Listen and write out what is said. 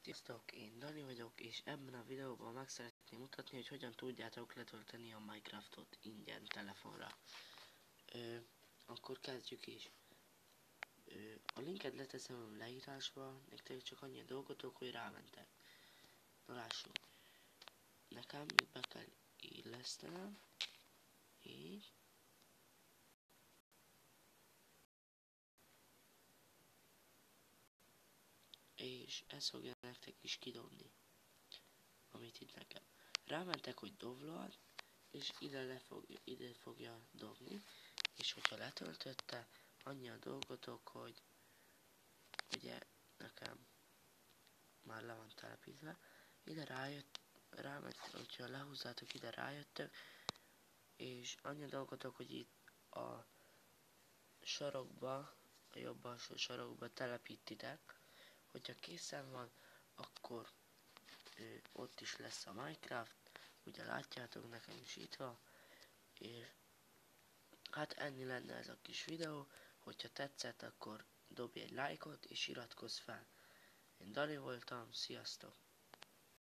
Sziasztok, én Dani vagyok, és ebben a videóban meg szeretném mutatni, hogy hogyan tudjátok letölteni a Minecraftot ingyen telefonra. Akkor kezdjük is. A linket leteszem a leírásba, nektek csak annyi a dolgotok, hogy rámentek. Na lássuk. Nekem be kell illesztenem, így. És ez fogja nektek is kidobni, amit itt nekem. Rámentek, hogy download, és ide fogja dobni, és hogyha letöltötte, annyi a dolgotok, hogy ugye nekem már le van telepítve, ide ráment, hogyha lehúzzátok, ide rájöttök, és annyi a dolgotok, hogy itt a sarokba, a jobb alsó sarokba telepítitek, hogyha készen van, akkor ott is lesz a Minecraft, ugye látjátok, nekem is itt van, és hát ennyi lenne ez a kis videó, hogyha tetszett, akkor dobj egy lájkot és iratkozz fel. Én Dani voltam, sziasztok!